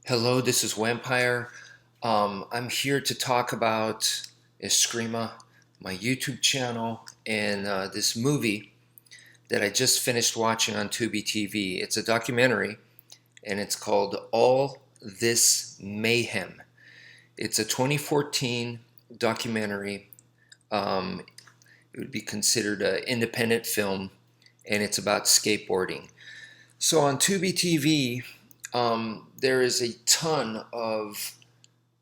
Hello, this is Wmpyr. I'm here to talk about Escrima, my YouTube channel, and this movie that I just finished watching on Tubi TV. It's a documentary, and it's called This Mayhem. It's a 2014 documentary. Um, it would be considered an independent film, and it's about skateboarding. So on Tubi TV, there is a ton of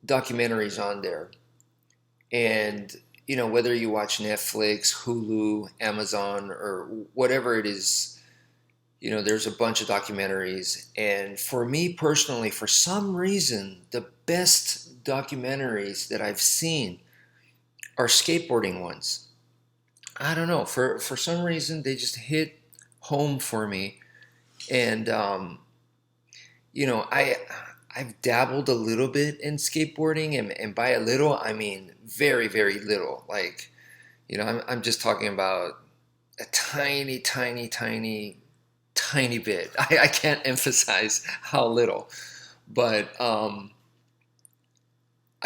documentaries on there. And, whether you watch Netflix, Hulu, Amazon, or whatever it is, there's a bunch of documentaries. And for me personally, for some reason, the best documentaries that I've seen are skateboarding ones. I don't know. For some reason, they just hit home for me. And, I've dabbled a little bit in skateboarding, and by a little, I mean very, very little. Like, I'm just talking about a tiny, tiny, tiny, tiny bit. I can't emphasize how little. But I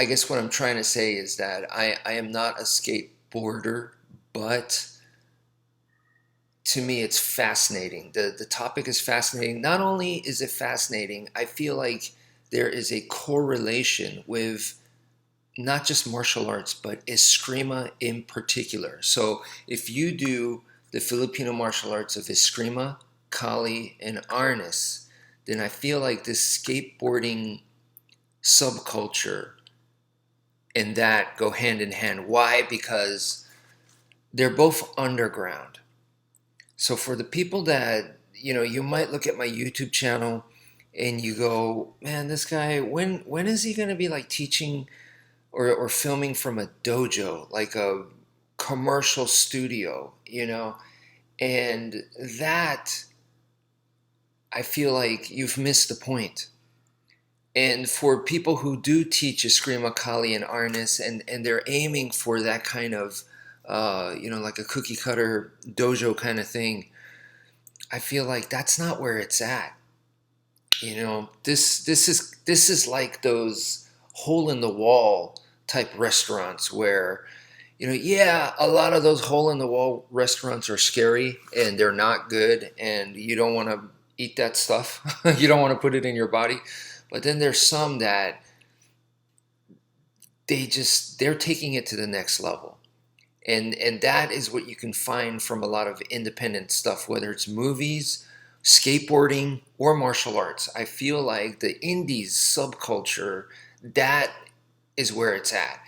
guess what I'm trying to say is that I am not a skateboarder, but to me it's fascinating. The topic is fascinating. Not only is it fascinating, I feel like there is a correlation with not just martial arts, but Escrima in particular. So if you do the Filipino martial arts of Escrima, Kali, and Arnis, then I feel like this skateboarding subculture and that go hand in hand. Why? Because they're both underground. So for the people that, you might look at my YouTube channel and you go, man, this guy, when is he going to be like teaching or filming from a dojo, like a commercial studio? And that, I feel like you've missed the point. And for people who do teach Eskrima, Kali, and Arnis, and they're aiming for that kind of, like a cookie cutter dojo kind of thing, I feel like that's not where it's at. This is like those hole in the wall type restaurants where, yeah, a lot of those hole in the wall restaurants are scary and they're not good, and you don't want to eat that stuff. You don't want to put it in your body. But then there's some that they're taking it to the next level. And that is what you can find from a lot of independent stuff, whether it's movies, skateboarding, or martial arts. I feel like the indies subculture, that is where it's at.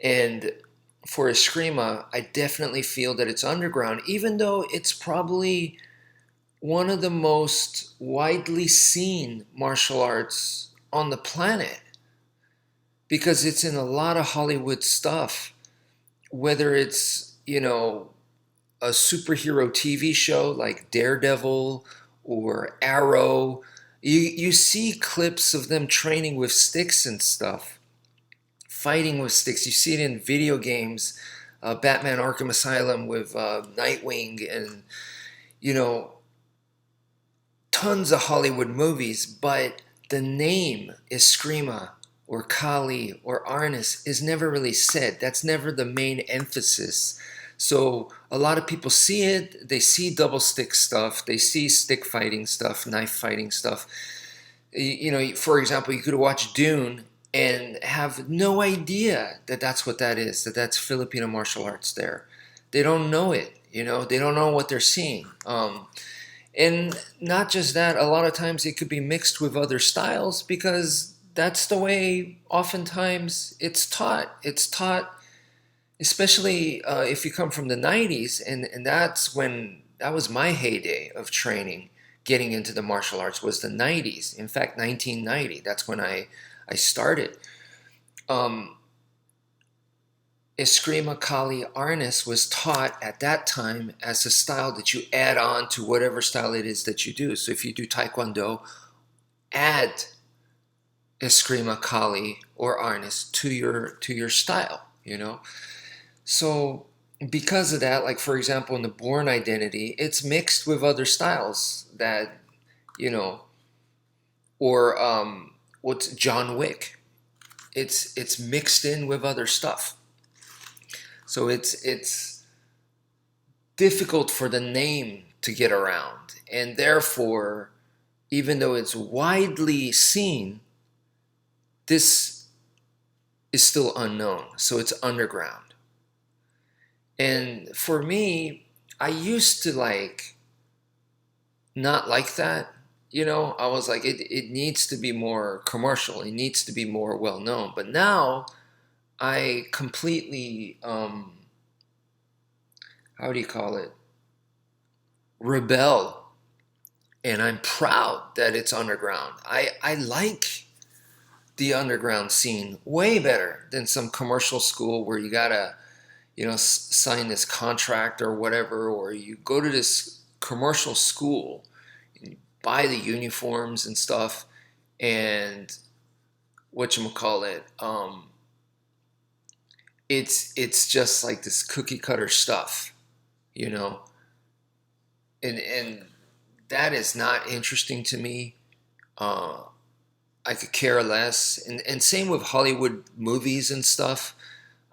And for Eskrima, I definitely feel that it's underground, even though it's probably one of the most widely seen martial arts on the planet, because it's in a lot of Hollywood stuff, whether it's, a superhero TV show like Daredevil or Arrow. You see clips of them training with sticks and stuff, fighting with sticks. You see it in video games, Batman Arkham Asylum with Nightwing, and, you know, tons of Hollywood movies, but the name Eskrima or Kali or Arnis is never really said. That's never the main emphasis. So a lot of people see it, they see double stick stuff, they see stick fighting stuff, knife fighting stuff. For example, you could watch Dune and have no idea that that's what that is, that that's Filipino martial arts there. They don't know it, they don't know what they're seeing. And not just that, a lot of times it could be mixed with other styles because that's the way oftentimes it's taught. It's taught, especially if you come from the 90s, and that was my heyday of training, getting into the martial arts was the 90s. In fact, 1990, that's when I started. Eskrima, Kali, Arnis was taught at that time as a style that you add on to whatever style it is that you do. So if you do Taekwondo, add Eskrima, Kali, or Arnis to your style. So because of that, like for example in the Born Identity, it's mixed with other styles that, or what's John Wick. It's mixed in with other stuff. So it's difficult for the name to get around. And therefore, even though it's widely seen, this is still unknown. So it's underground. And for me, I used to not like that. I was like, it needs to be more commercial. It needs to be more well known. But now I completely, how do you call it? Rebel. And I'm proud that it's underground. I like the underground scene way better than some commercial school where you gotta, sign this contract or whatever, or you go to this commercial school and you buy the uniforms and stuff, and whatchamacallit, it's just like this cookie cutter stuff, you know, and that is not interesting to me. Uh, I could care less, and same with Hollywood movies and stuff.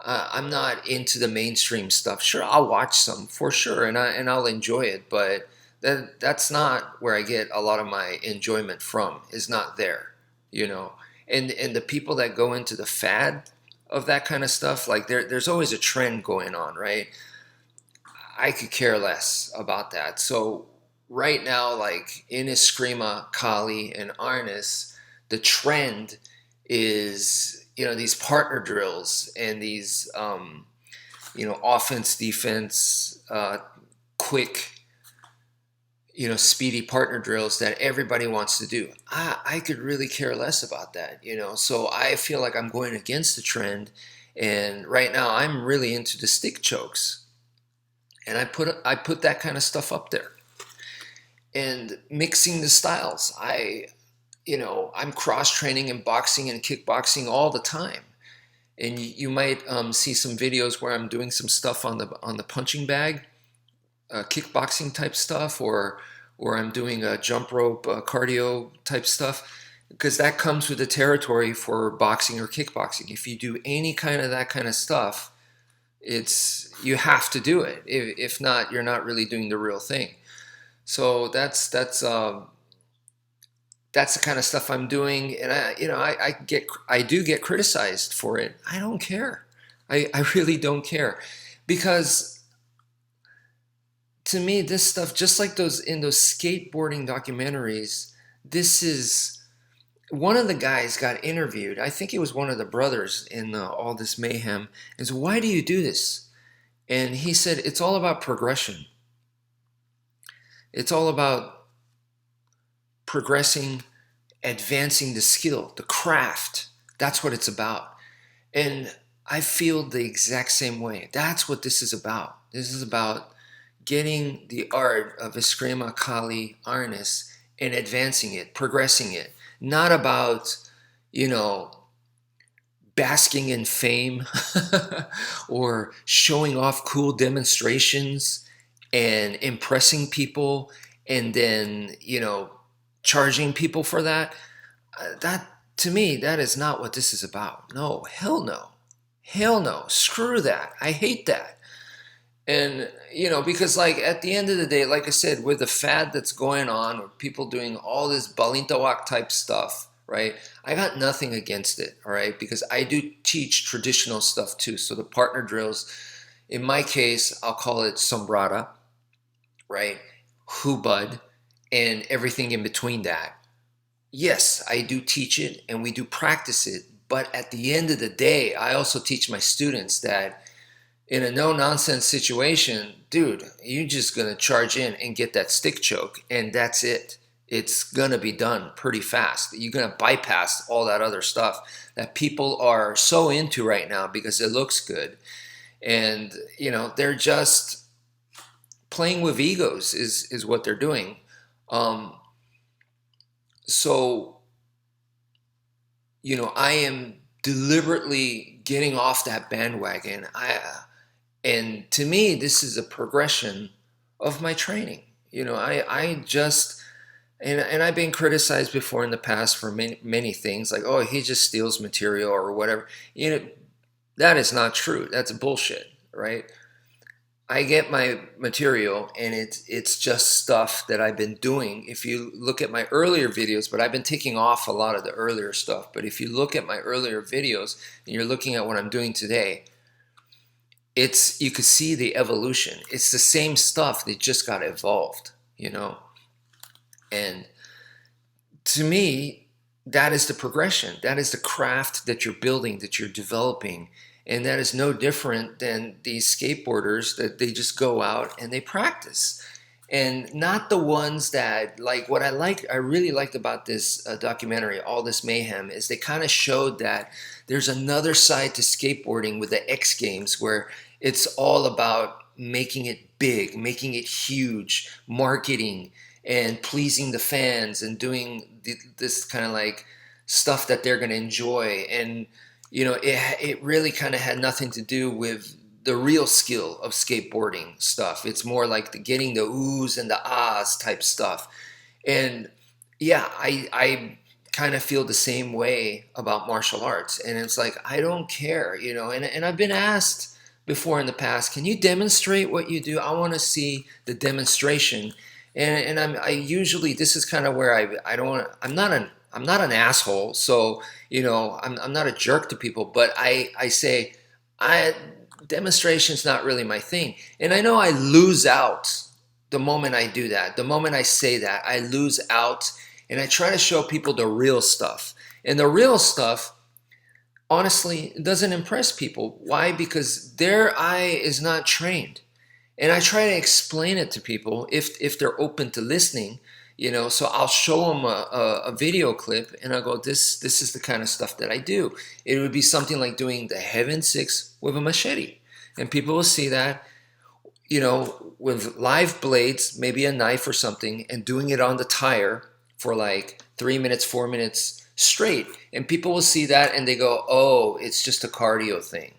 I'm not into the mainstream stuff. Sure, I'll watch some for sure, and I'll enjoy it, but that's not where I get a lot of my enjoyment from. Is not there, you know. And the people that go into the fad of that kind of stuff, like there's always a trend going on, right? I could care less about that. So right now, like in Escrima, Kali, and Arnis, the trend is, these partner drills and these, offense, defense, quick, speedy partner drills that everybody wants to do. I could really care less about that, So I feel like I'm going against the trend. And right now I'm really into the stick chokes. And I put that kind of stuff up there. And mixing the styles. I'm cross training in boxing and kickboxing all the time. And you might see some videos where I'm doing some stuff on the punching bag, kickboxing type stuff, or I'm doing a jump rope cardio type stuff, because that comes with the territory for boxing or kickboxing. If you do any kind of that kind of stuff, you have to do it. If not, you're not really doing the real thing. So that's the kind of stuff I'm doing, and I do get criticized for it. I don't care. I really don't care, because to me, this stuff, just like those skateboarding documentaries, this is one of the guys got interviewed. I think it was one of the brothers in all this mayhem. And so, why do you do this? And he said, it's all about progression. It's all about progressing, advancing the skill, the craft. That's what it's about. And I feel the exact same way. That's what this is about. This is about getting the art of Escrima, Kali, Arnis, and advancing it, progressing it. Not about, basking in fame or showing off cool demonstrations and impressing people, and then, charging people for that. That, to me, that is not what this is about. No, hell no. Hell no. Screw that. I hate that. And, because like at the end of the day, like I said, with the fad that's going on, or people doing all this balintawak type stuff, right? I got nothing against it, all right? Because I do teach traditional stuff too. So the partner drills, in my case, I'll call it sombrada, right? Hubud, and everything in between that. Yes, I do teach it and we do practice it. But at the end of the day, I also teach my students that in a no-nonsense situation, dude, you're just going to charge in and get that stick choke, and that's it. It's going to be done pretty fast. You're going to bypass all that other stuff that people are so into right now because it looks good. And, they're just playing with egos is what they're doing. So, I am deliberately getting off that bandwagon. And to me, this is a progression of my training. I just And I've been criticized before in the past for many things, like, oh, he just steals material or whatever. That is not true. That's bullshit, right? I get my material and it's just stuff that I've been doing. If you look at my earlier videos, but I've been taking off a lot of the earlier stuff. But if you look at my earlier videos and you're looking at what I'm doing today, you could see the evolution. It's the same stuff that just got evolved. And to me, that is the progression. That is the craft that you're building, that you're developing. And that is no different than these skateboarders that they just go out and they practice. And not the ones that, like, what I really liked about this documentary, All This Mayhem, is they kind of showed that there's another side to skateboarding with the X Games where it's all about making it big, making it huge, marketing, and pleasing the fans and doing this kind of like stuff that they're going to enjoy. And it really kind of had nothing to do with the real skill of skateboarding stuff. It's more like getting the oohs and the ahs type stuff. And yeah, I kind of feel the same way about martial arts. And it's like, I don't care, and I've been asked before in the past, can you demonstrate what you do? I want to see the demonstration. And I usually, this is kind of where I don't want, I'm not an asshole, so I'm not a jerk to people, but I say demonstration's not really my thing. And I know I lose out the moment I do that. The moment I say that, I lose out, and I try to show people the real stuff. And the real stuff, honestly, doesn't impress people. Why? Because their eye is not trained. And I try to explain it to people if they're open to listening, so I'll show them a video clip and I'll go, this is the kind of stuff that I do. It would be something like doing the Heaven 6 with a machete. And people will see that, with live blades, maybe a knife or something, and doing it on the tire for like 3 minutes, 4 minutes straight. And people will see that and they go, oh, it's just a cardio thing.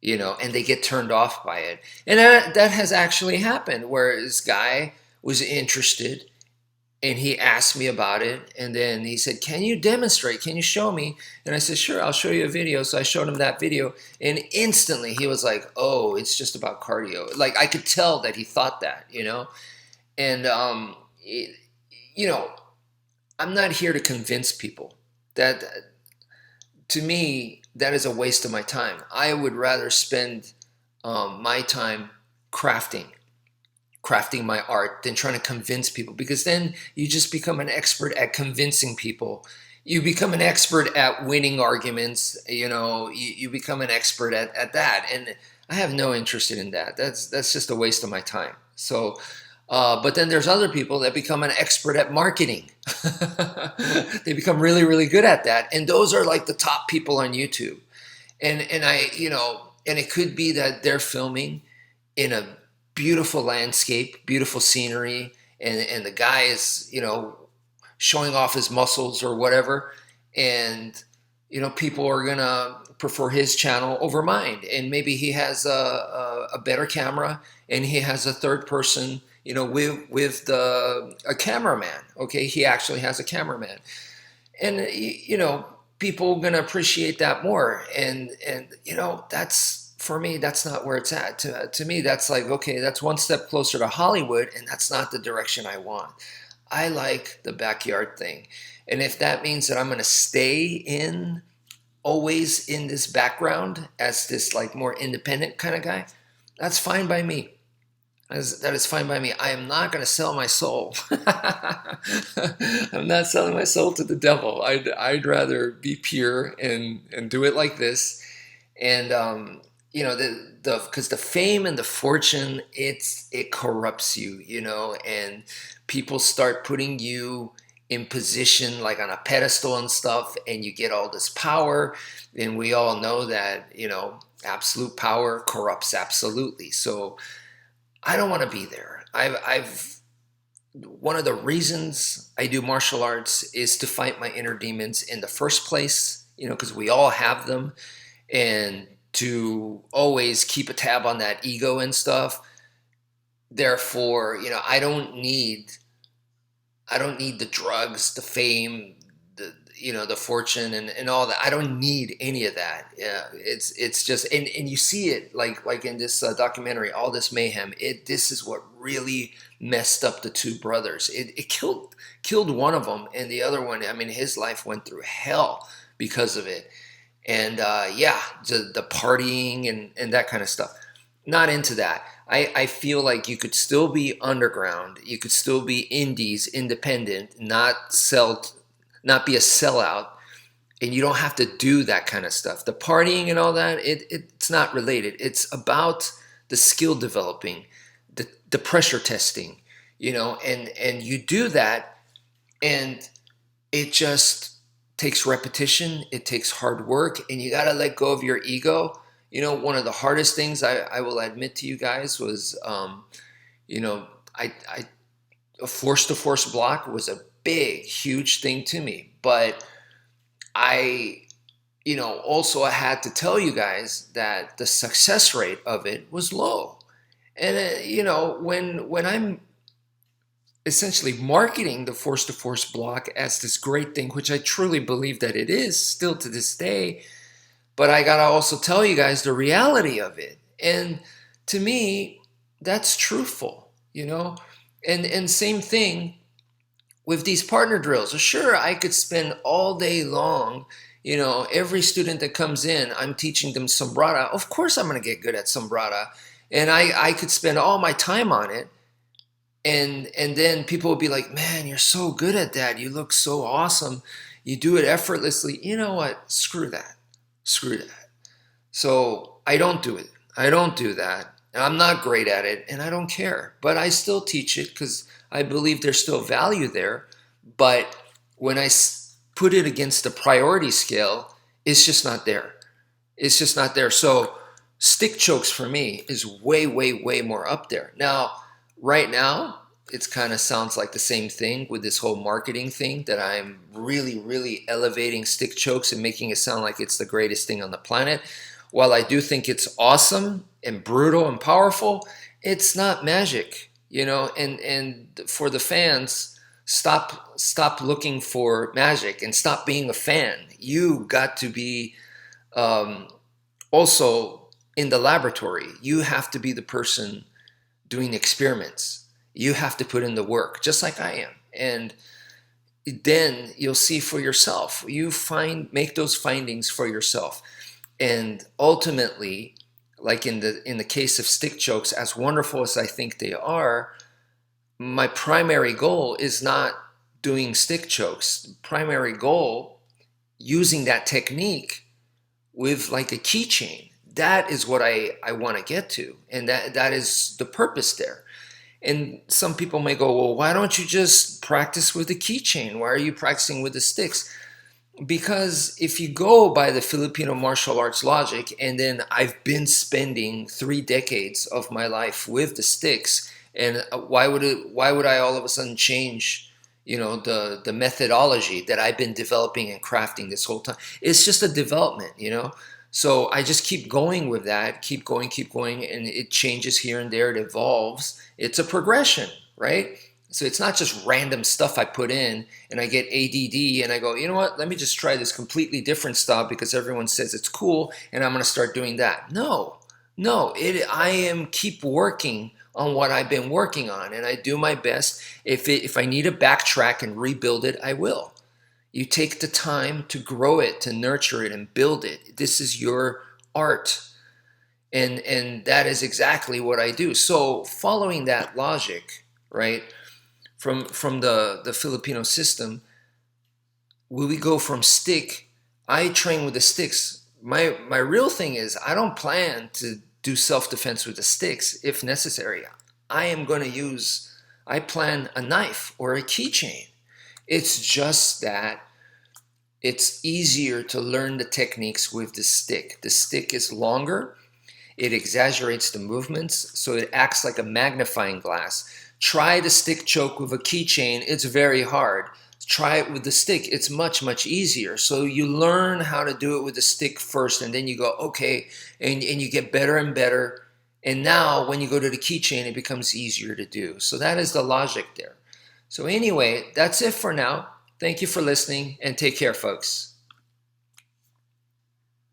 And they get turned off by it. And that has actually happened where this guy was interested and he asked me about it. And then he said, can you demonstrate? Can you show me? And I said, sure, I'll show you a video. So I showed him that video. And instantly he was like, oh, it's just about cardio. Like I could tell that he thought that. And, I'm not here to convince people that, to me, that is a waste of my time. I would rather spend my time crafting my art than trying to convince people, because then you just become an expert at convincing people. You become an expert at winning arguments. You become an expert at that. And I have no interest in that. That's just a waste of my time. So, but then there's other people that become an expert at marketing. They become really, really good at that. And those are like the top people on YouTube. And and it could be that they're filming in a beautiful landscape, beautiful scenery, and the guy is, showing off his muscles or whatever. And, people are going to prefer his channel over mine. And maybe he has a better camera and he has a third person, with a cameraman. Okay. He actually has a cameraman. And, people are going to appreciate that more. And that's, for me, that's not where it's at. To me, that's like, okay, that's one step closer to Hollywood, and that's not the direction I want. I like the backyard thing. And if that means that I'm going to stay always in this background as this like more independent kind of guy, that's fine by me. That is fine by me. I am not going to sell my soul. I'm not selling my soul to the devil. I'd rather be pure and do it like this. And, because the fame and the fortune, it corrupts you, and people start putting you in position like on a pedestal and stuff, and you get all this power. And we all know that, absolute power corrupts absolutely. So I don't want to be there. One of the reasons I do martial arts is to fight my inner demons in the first place, because we all have them, and to always keep a tab on that ego and stuff. Therefore, I don't need I don't need the drugs, the fame, the fortune and all that. I don't need any of that. Yeah, it's just and you see it like in this documentary, All This Mayhem. This is what really messed up the two brothers. It killed one of them, and the other one, I mean, his life went through hell because of it. And yeah, the partying and that kind of stuff. Not into that. I feel like you could still be underground. You could still be indies, independent, not be a sellout, and you don't have to do that kind of stuff. The partying and all that, it's not related. It's about the skill developing, the pressure testing, and you do that, and it just takes repetition. It takes hard work, and you got to let go of your ego. One of the hardest things I will admit to you guys was, I a force-to-force block was a big, huge thing to me. But I, also I had to tell you guys that the success rate of it was low. And, when I'm essentially marketing the force-to-force block as this great thing, which I truly believe that it is still to this day, but I gotta also tell you guys the reality of it. And to me, that's truthful, And same thing with these partner drills. Sure, I could spend all day long, every student that comes in, I'm teaching them sombrata. Of course I'm gonna get good at sombrata. And I could spend all my time on it. And then people will be like, man, you're so good at that. You look so awesome. You do it effortlessly. You know what? Screw that. Screw that. So I don't do it. I don't do that. And I'm not great at it, and I don't care. But I still teach it because I believe there's still value there. But when I put it against the priority scale, it's just not there. It's just not there. So stick chokes for me is way, way, way more up there. Now, right now, it kind of sounds like the same thing with this whole marketing thing, that I'm really, really elevating stick chokes and making it sound like it's the greatest thing on the planet. While I do think it's awesome and brutal and powerful, it's not magic, and for the fans, stop looking for magic and stop being a fan. You got to be also in the laboratory. You have to be the person doing experiments. You have to put in the work, just like I am. And then you'll see for yourself. Make those findings for yourself. And ultimately, like in the case of stick chokes, as wonderful as I think they are, my primary goal is not doing stick chokes. The primary goal, using that technique with like a keychain. That is what I want to get to. And that is the purpose there. And some people may go, well, why don't you just practice with the keychain? Why are you practicing with the sticks? Because if you go by the Filipino martial arts logic, and then I've been spending 3 decades of my life with the sticks, and why would I all of a sudden change, the methodology that I've been developing and crafting this whole time? It's just a development, So I just keep going with that, keep going, and it changes here and there, it evolves. It's a progression, right? So it's not just random stuff I put in and I get ADD and I go, you know what, let me just try this completely different style because everyone says it's cool and I'm going to start doing that. No, I am keep working on what I've been working on, and I do my best. If I need to backtrack and rebuild it, I will. You take the time to grow it, to nurture it and build it. This is your art. And that is exactly what I do. So following that logic, right, from the Filipino system, when we go from stick, I train with the sticks. My real thing is I don't plan to do self-defense with the sticks if necessary. I plan a knife or a keychain. It's just that it's easier to learn the techniques with the stick. The stick is longer. It exaggerates the movements, so it acts like a magnifying glass. Try the stick choke with a keychain. It's very hard. Try it with the stick. It's much, much easier. So you learn how to do it with the stick first, and then you go, okay, and you get better and better. And now when you go to the keychain, it becomes easier to do. So that is the logic there. So anyway, that's it for now. Thank you for listening and take care, folks.